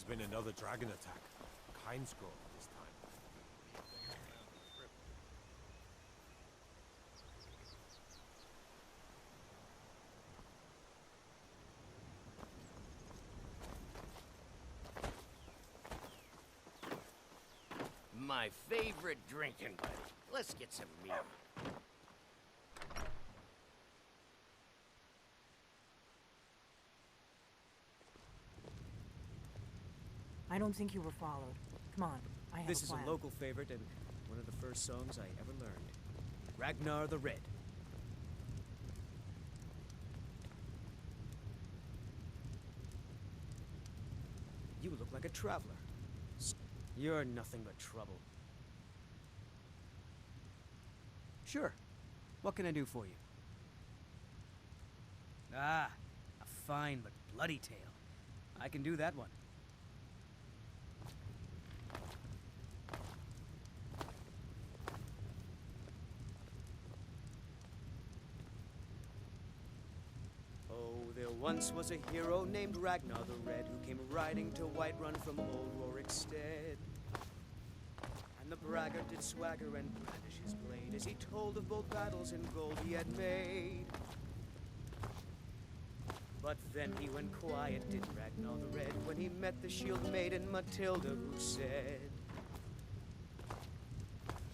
There's been another dragon attack. Kind scroll this time. My favorite drinking buddy. Let's get some meat. I don't think you were followed. Come on, I have This a is plan. a local favorite and one of the first songs I ever learned. Ragnar the Red. You look like a traveler. You're nothing but trouble. Sure. What can I do for you? Ah, a fine but bloody tale. I can do that one. Oh, there once was a hero named Ragnar the Red who came riding to Whiterun from old Rorikstead. And the braggart did swagger and brandish his blade as he told of bold battles and gold he had made. But then he went quiet, did Ragnar the Red, when he met the shield maiden Matilda, who said,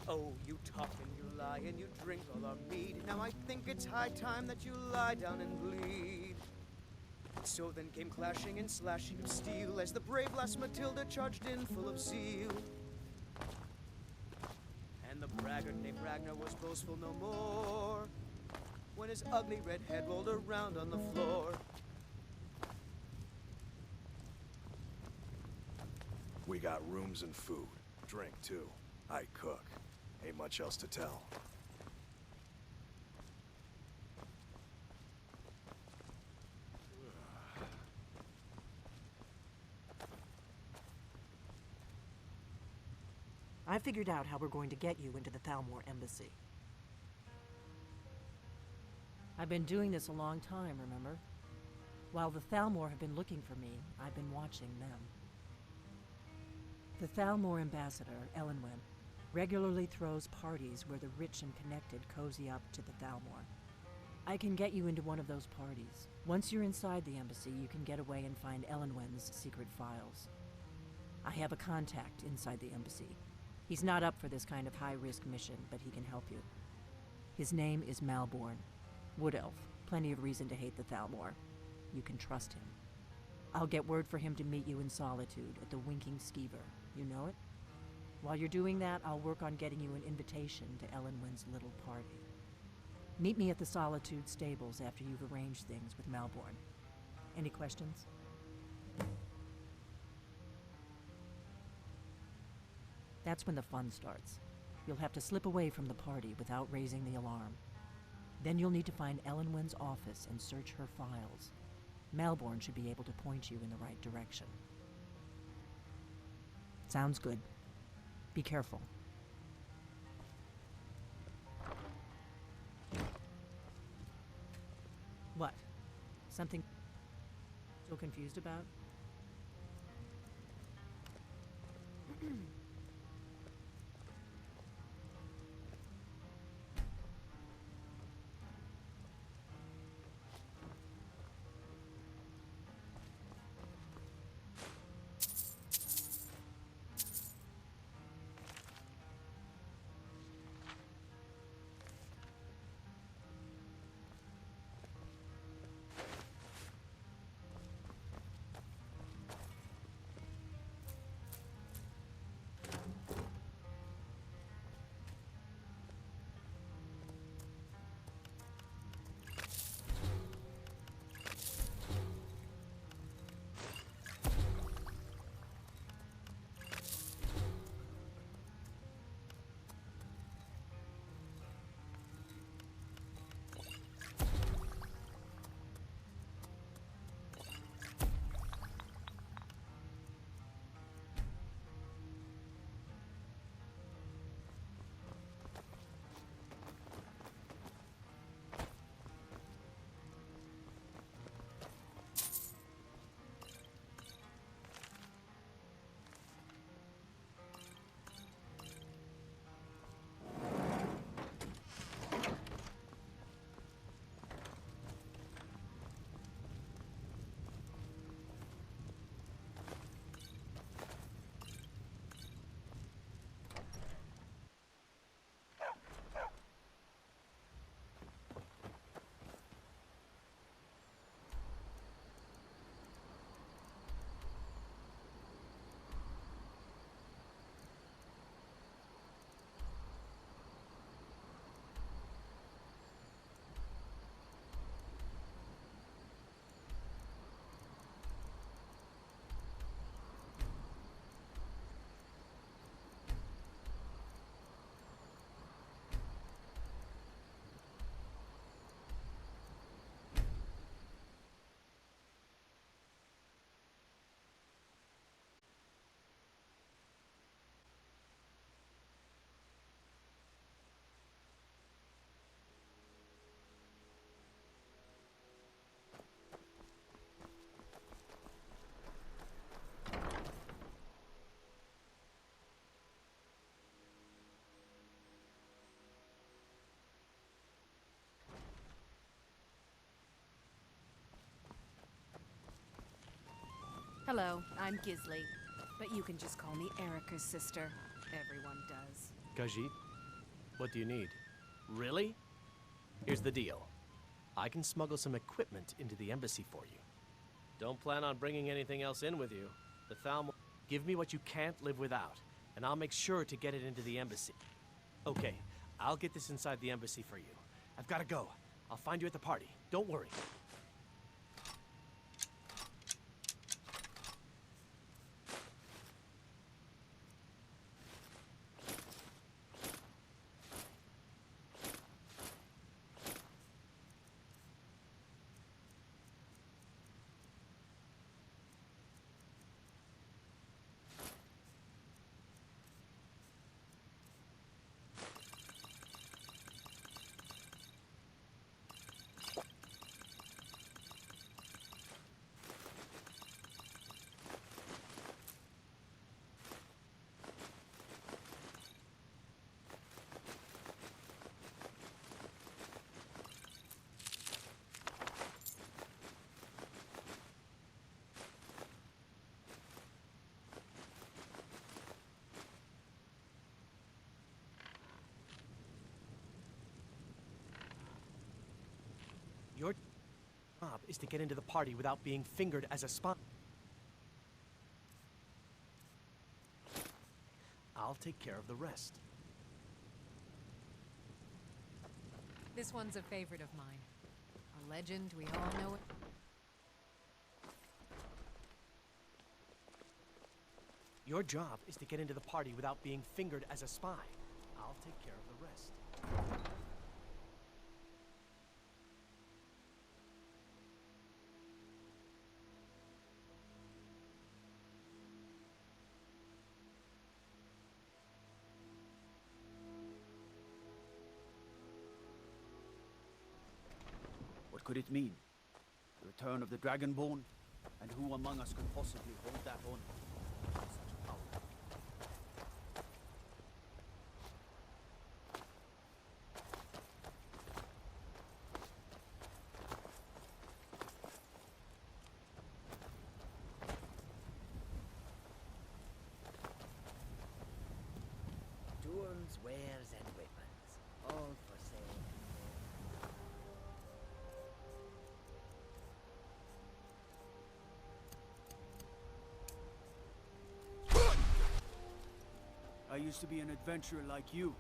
"Oh, you talk and you lie and you drink all our mead. Now I think it's high time that you lie down and bleed." So then came clashing and slashing of steel as the brave lass Matilda charged in full of zeal. And the braggart named Ragnar was boastful no more when his ugly red head rolled around on the floor. We got rooms and food. Drink, too. I cook. Ain't much else to tell. I figured out how we're going to get you into the Thalmor embassy. I've been doing this a long time, remember? While the Thalmor have been looking for me, I've been watching them. The Thalmor ambassador, Elenwen, regularly throws parties where the rich and connected cozy up to the Thalmor. I can get you into one of those parties. Once you're inside the embassy, you can get away and find Elenwen's secret files. I have a contact inside the embassy. He's not up for this kind of high-risk mission, but he can help you. His name is Malborn. Wood Elf. Plenty of reason to hate the Thalmor. You can trust him. I'll get word for him to meet you in Solitude at the Winking Skeever. You know it? While you're doing that, I'll work on getting you an invitation to Elenwen's little party. Meet me at the Solitude stables after you've arranged things with Malborn. Any questions? That's when the fun starts. You'll have to slip away from the party without raising the alarm. Then you'll need to find Elenwen's office and search her files. Malborn should be able to point you in the right direction. Sounds good. Be careful. What? Something so confused about? Hello, I'm Gisley. But you can just call me Erica's sister. Everyone does. Khajiit, what do you need? Really? Here's the deal. I can smuggle some equipment into the embassy for you. Don't plan on bringing anything else in with you. The Thalmor... Give me what you can't live without, and I'll make sure to get it into the embassy. Okay, I'll get this inside the embassy for you. I've got to go. I'll find you at the party. Don't worry. Your job is to get into the party without being fingered as a spy. I'll take care of the rest. This one's a favorite of mine. A legend, we all know it. Your job is to get into the party without being fingered as a spy. I'll take care of the rest. What could it mean? The return of the Dragonborn? And who among us could possibly hold that honor? Such power. Tools, wares, and weapons. All for sale. I used to be an adventurer like you.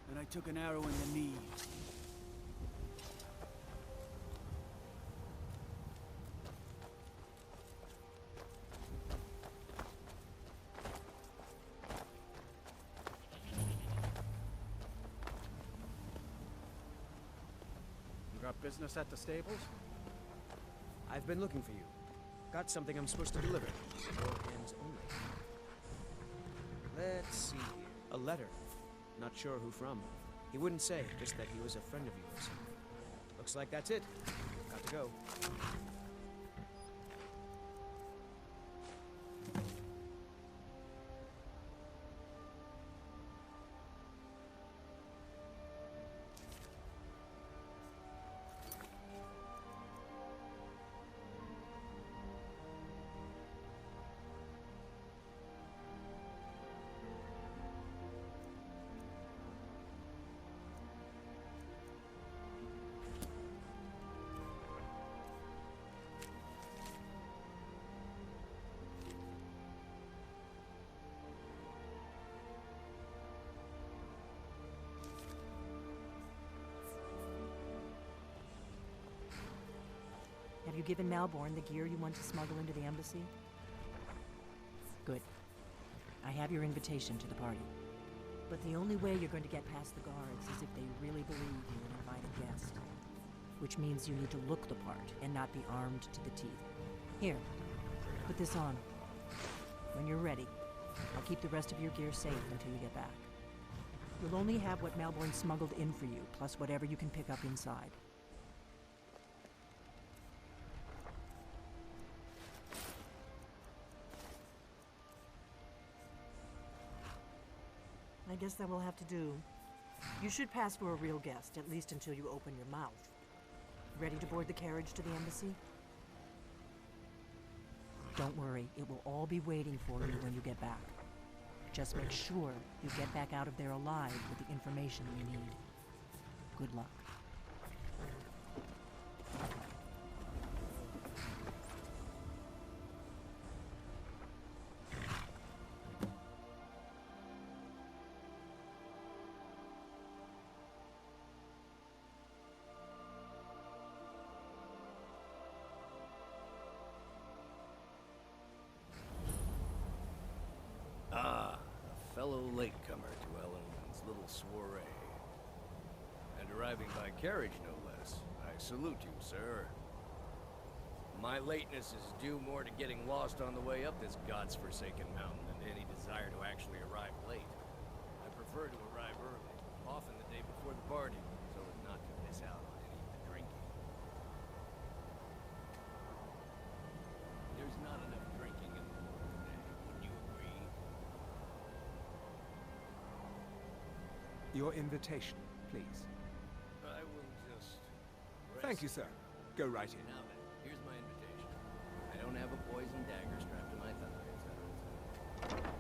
And I took an arrow in the knee. You got business at the stables? I've been looking for you. Got something I'm supposed to deliver. Your hands only. Let's see here. A letter. Not sure who from. He wouldn't say, just that he was a friend of yours. Looks like that's it. Got to go. Have you given Malborn the gear you want to smuggle into the embassy? Good. I have your invitation to the party. But the only way you're going to get past the guards is if they really believe you're an invited guest. Which means you need to look the part and not be armed to the teeth. Here, put this on. When you're ready, I'll keep the rest of your gear safe until you get back. You'll only have what Malborn smuggled in for you, plus whatever you can pick up inside. I guess that will have to do. You should pass for a real guest, at least until you open your mouth. Ready to board the carriage to the embassy? Don't worry, it will all be waiting for you when you get back. Just make sure you get back out of there alive with the information you need. Good luck. Ah, a fellow latecomer to Ellen's little soiree. And arriving by carriage, no less. I salute you, sir. My lateness is due more to getting lost on the way up this god's-forsaken mountain than any desire to actually arrive late. I prefer to arrive early, often the day before the party, so as not to miss out on any of the drinking. There's not enough drinking in the world today, wouldn't you agree? Your invitation, please. I will just... Thank you, sir. Go right in. Now then, here's my invitation. I don't have a poison dagger strapped to my thigh, etc., etc.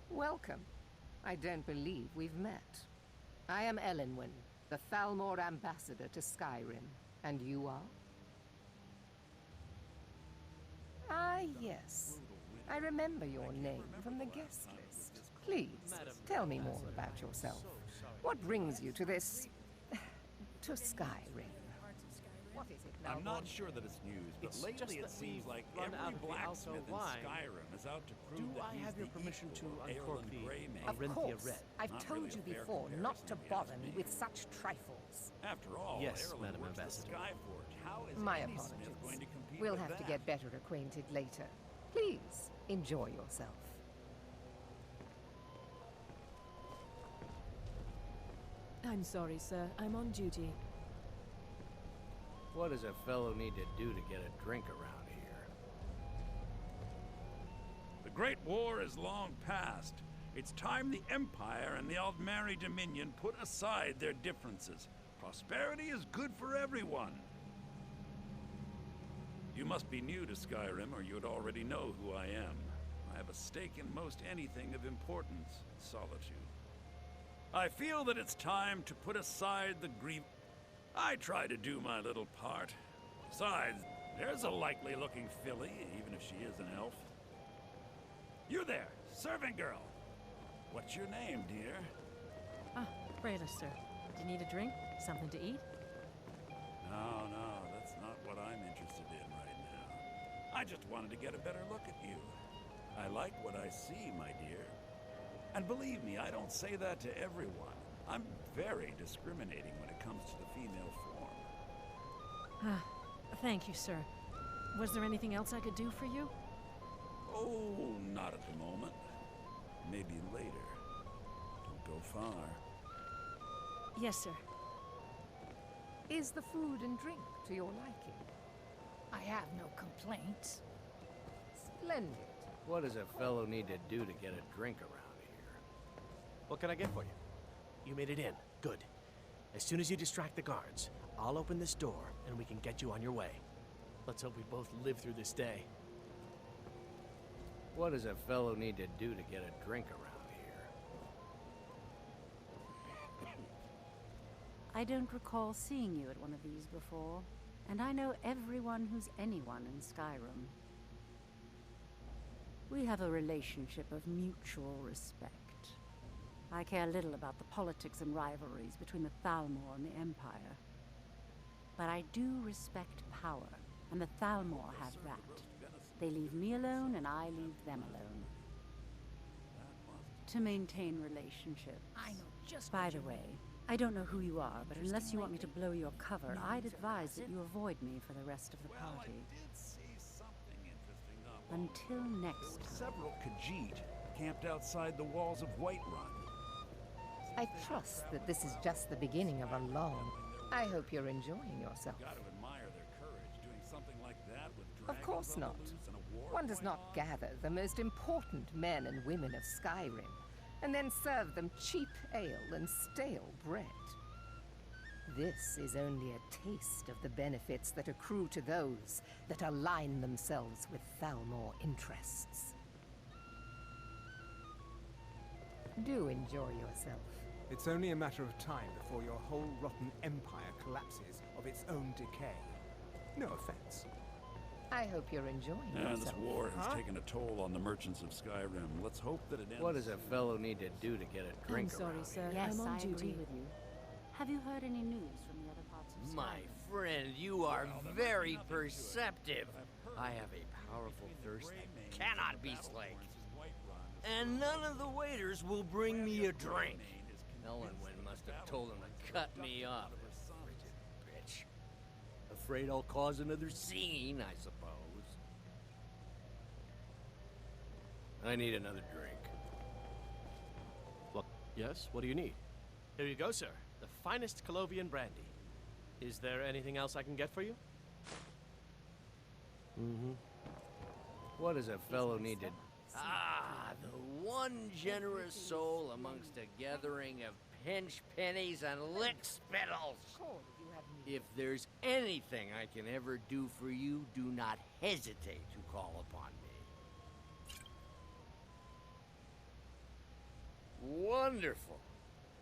Welcome. I don't believe we've met. I am Elenwen, the Thalmor ambassador to Skyrim. And you are? Ah, yes. I remember your name from the guest list. Please, tell me more about yourself. What brings you to this... to Skyrim? What is it now? I'm not sure that it's news, but It's lately just it that seems we've like run out every of the blacksmith Alto in wine. Skyrim is out to prove Do that I he's have your the permission to equal of uncork Aerlin the Greymane. Of Arinthia course. Red? I've Not told really you a fair before not to comparison, if you bother ask me me. with such trifles. After all, Yes, Aerlin Madam works Ambassador. the Skyforge. How is My any smith apologies. going to compete We'll with have to that? get better acquainted later. Please, enjoy yourself. I'm sorry, sir. I'm on duty. What does a fellow need to do to get a drink around here? The Great War is long past. It's time the Empire and the Aldmeri Dominion put aside their differences. Prosperity is good for everyone. You must be new to Skyrim, or you'd already know who I am. I have a stake in most anything of importance, solitude. I feel that it's time to put aside the grief. I try to do my little part. Besides, there's a likely-looking filly, even if she is an elf. You there, servant girl. What's your name, dear? Ah, Brayla, sir. Do you need a drink? Something to eat? No, that's not what I'm interested in right now. I just wanted to get a better look at you. I like what I see, my dear. And believe me, I don't say that to everyone. I'm very discriminating when it comes to the female form. Ah, thank you, sir. Was there anything else I could do for you? Oh, not at the moment. Maybe later. Don't go far. Yes, sir. Is the food and drink to your liking? I have no complaints. Splendid. What does a fellow need to do to get a drink around here? What can I get for you? You made it in. Good. As soon as you distract the guards, I'll open this door and we can get you on your way. Let's hope we both live through this day. What does a fellow need to do to get a drink around here? I don't recall seeing you at one of these before, and I know everyone who's anyone in Skyrim. We have a relationship of mutual respect. I care little about the politics and rivalries between the Thalmor and the Empire. But I do respect power, and the Thalmor have that. They leave me alone, and I leave them alone. To maintain relationships. I know just By what the you way, mean. I don't know who you are, but unless you want me to blow your cover, I'd advise that you avoid me for the rest of the Well, I party. did see something interesting not long Until next time. Several Khajiit camped outside the walls of Whiterun. I trust that this is just the beginning of a long... I hope you're enjoying yourself. Got to admire their courage doing something like that with Of course dragons on not. the loose in a One does not gather the most important men and women of Skyrim, and then serve them cheap ale and stale bread. This is only a taste of the benefits that accrue to those that align themselves with Thalmor interests. Do enjoy yourself. It's only a matter of time before your whole rotten empire collapses of its own decay. No offense. I hope you're enjoying yourself. This war has taken a toll on the merchants of Skyrim. Let's hope that it ends. What does a fellow need to do to get a drink I'm sorry, around sir. here? Yes, I'm on I duty. agree with you. Have you heard any news from the other parts of Skyrim? My friend, you are very perceptive. I have a powerful thirst that cannot be slaked. And none of the waiters will bring me a drink. Ellenwyn must have told him to cut me off. Frigid bitch. Afraid I'll cause another scene, I suppose. I need another drink. Look, yes? What do you need? Here you go, sir. The finest Colovian brandy. Is there anything else I can get for you? Mm-hmm. What does a fellow need to... Ah, the one generous soul amongst a gathering of pinch pennies and lick spittles. If there's anything I can ever do for you, do not hesitate to call upon me. Wonderful.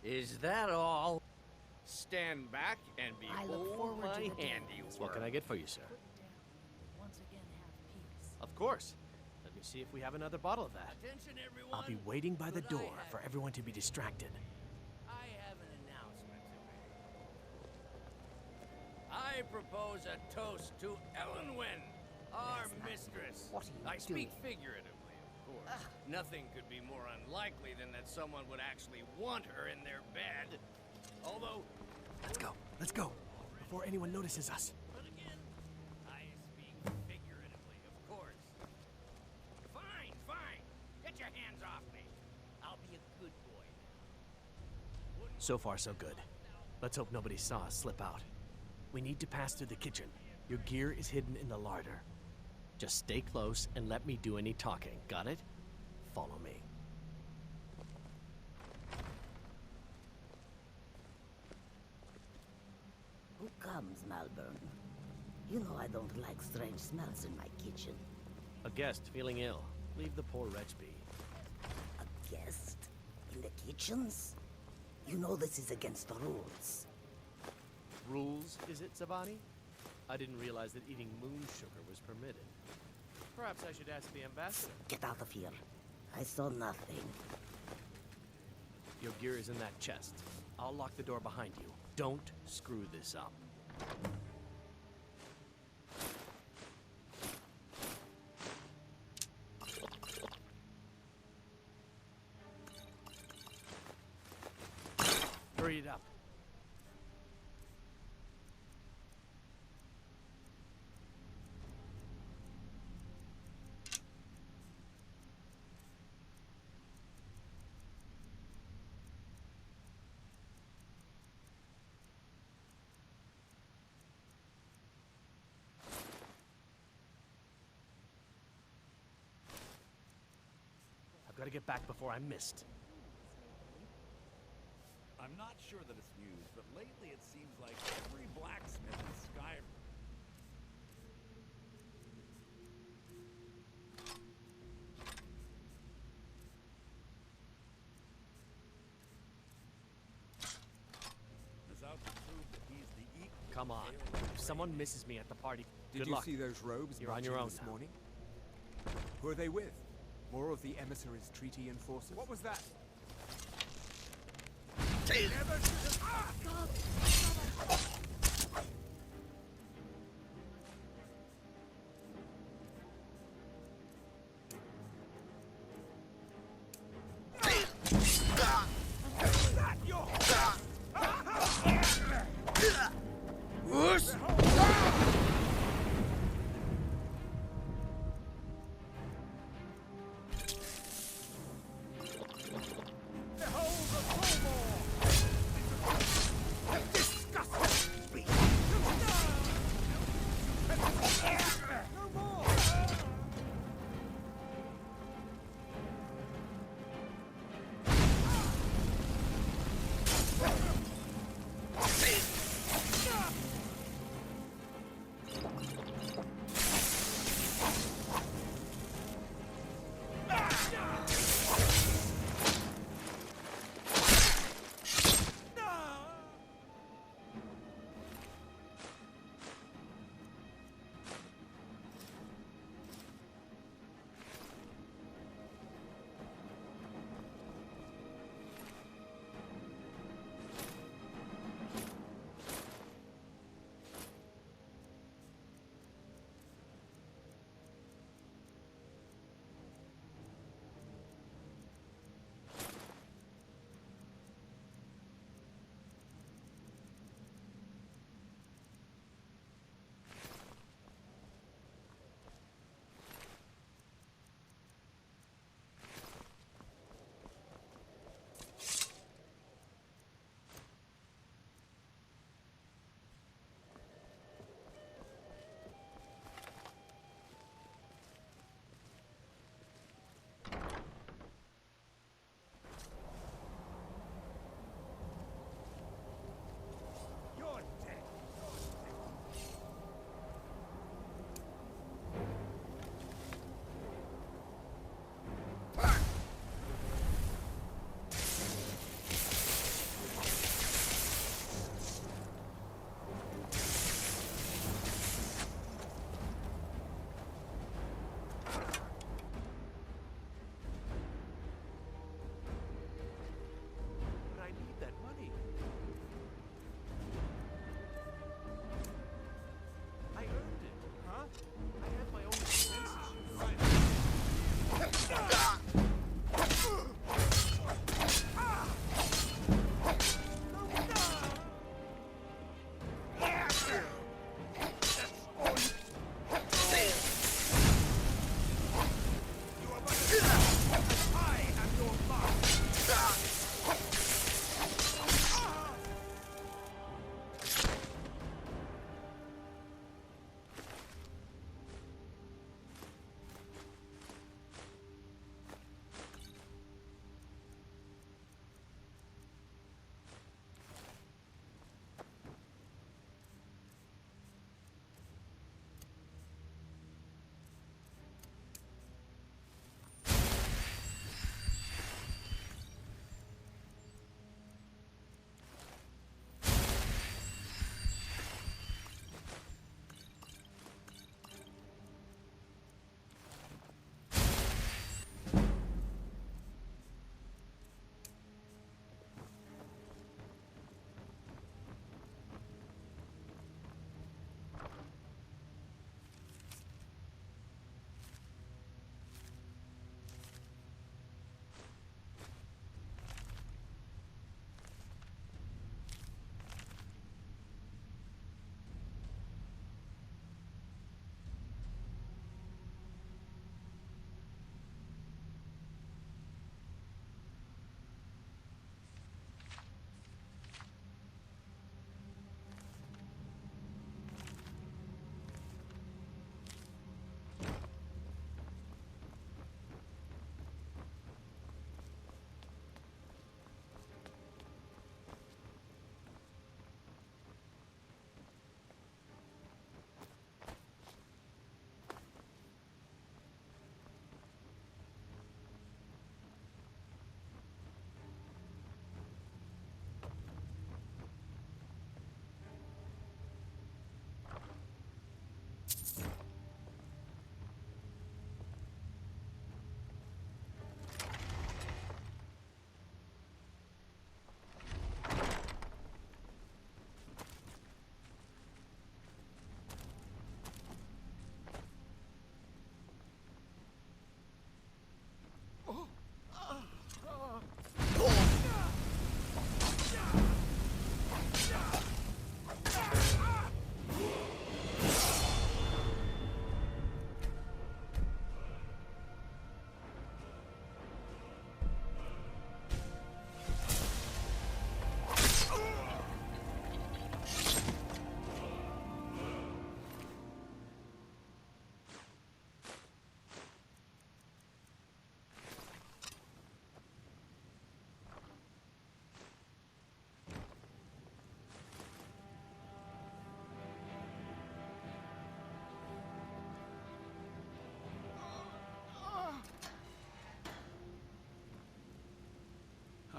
Is that all? Stand back and behold my handiwork. What can I get for you, sir? Of course. Let me see if we have another bottle of that. Attention, everyone. I'll be waiting by the door for everyone to be distracted. I have an announcement to make. I propose a toast to Ellenwyn, our mistress. What are you I speak doing? figuratively, of course. Nothing could be more unlikely than that someone would actually want her in their bed. Although, Let's go, before anyone notices us. but again, I speak figuratively, of course. Fine, fine. Get your hands off me. I'll be a good boy now. So far, so good. Let's hope nobody saw us slip out. We need to pass through the kitchen. Your gear is hidden in the larder. Just stay close and let me do any talking. Got it? Follow me. Who comes, Malvern? You know I don't like strange smells in my kitchen. A guest feeling ill. Leave the poor wretch be. A guest? In the kitchens? You know this is against the rules. Rules, is it, Savani? I didn't realize that eating moon sugar was permitted. Perhaps I should ask the ambassador. Get out of here. I saw nothing. Your gear is in that chest. I'll lock the door behind you. Don't screw this up. Hurry it up. I've got to get back before I'm missed. I'm not sure that it's news, but lately it seems like every blacksmith in Skyrim. Is out to prove that he's the equal. Come on. If someone misses me at the party, Did good you luck. see those robes You're on marching your own this now. morning? Who are they with? More of the emissaries' treaty enforcers? What was that?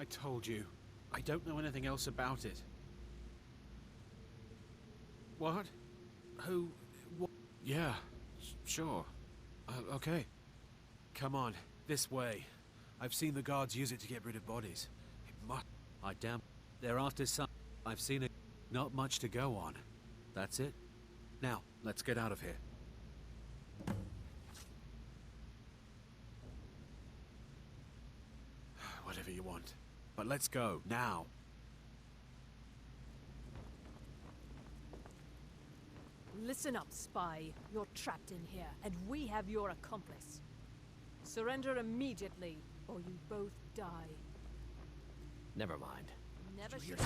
I told you. I don't know anything else about it. What? Who? What? Yeah, sure. Okay. Come on, this way. I've seen the guards use it to get rid of bodies. It must... I damn... They're after some... I've seen it. Not much to go on. That's it. Now, let's get out of here. Whatever you want. But let's go, now. Listen up, spy. You're trapped in here, and we have your accomplice. Surrender immediately, or you both die. Never mind. Never should.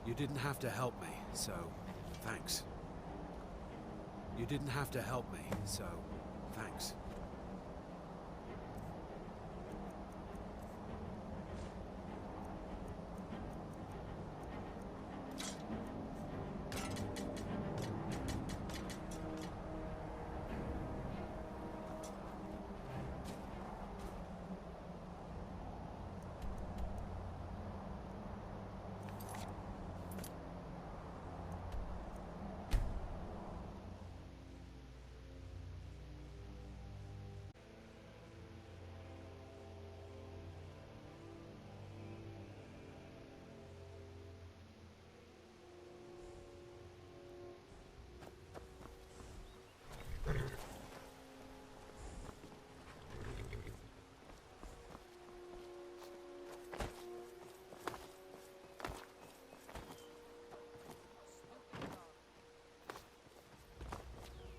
You didn't have to help me, so thanks. You didn't have to help me, so thanks.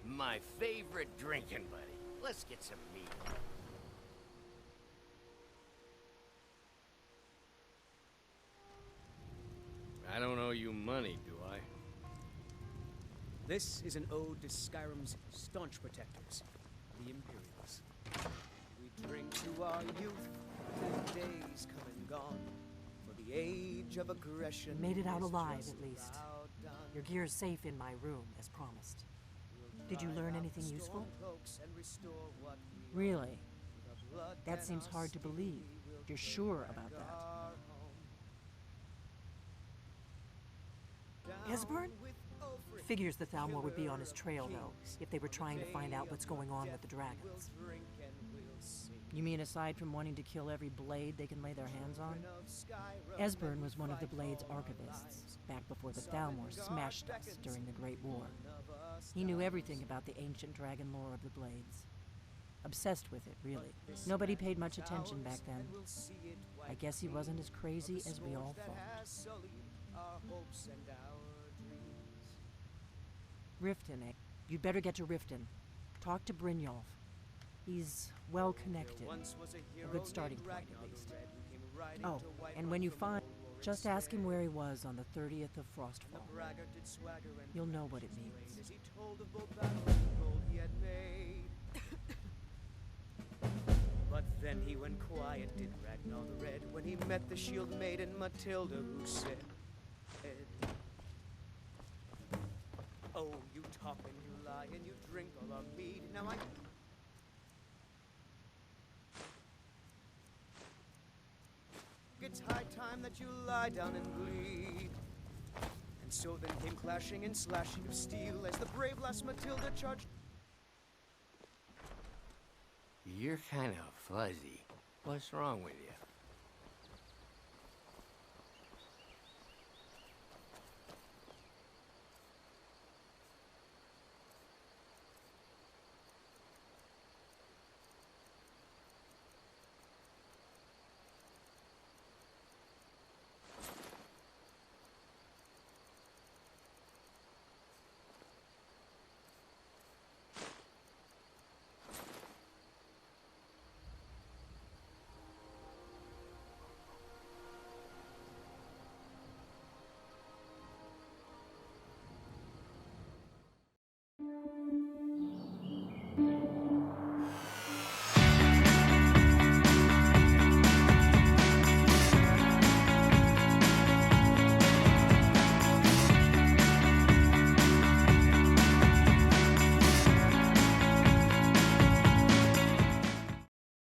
My favorite drinking buddy. Let's get some meat. I don't owe you money, do I? This is an ode to Skyrim's staunch protectors, the Imperials. We drink to our youth, till days come and gone, for the age of aggression. You made it out is alive, just at least. about done. Your gear's safe in my room, as promised. Did you learn anything useful? Really? That seems hard to believe. You're sure about that? Esbern? Figures the Thalmor would be on his trail, though, if they were trying to find out what's going on with the dragons. You mean aside from wanting to kill every blade they can lay their hands on? Esbern was one of the Blade's archivists, back before the Thalmor smashed us during the Great War. He knew everything about the ancient dragon lore of the Blades. Obsessed with it, really. Nobody paid much attention back then. I guess he wasn't as crazy as we all thought. Riften, eh? You'd better get to Riften. Talk to Brynjolf. He's well connected. A good starting point, at least. Oh, and when you find... Just ask him where he was on the 30th of Frostfall. You'll know what it means. But then he went quiet, did Ragnar the Red, when he met the shield maiden Matilda, who said, "Oh, you talk and you lie and you drink all our mead. Now it's high time that you lie down and bleed." And so then came clashing and slashing of steel as the brave lass Matilda charged. You're kind of fuzzy. What's wrong with you?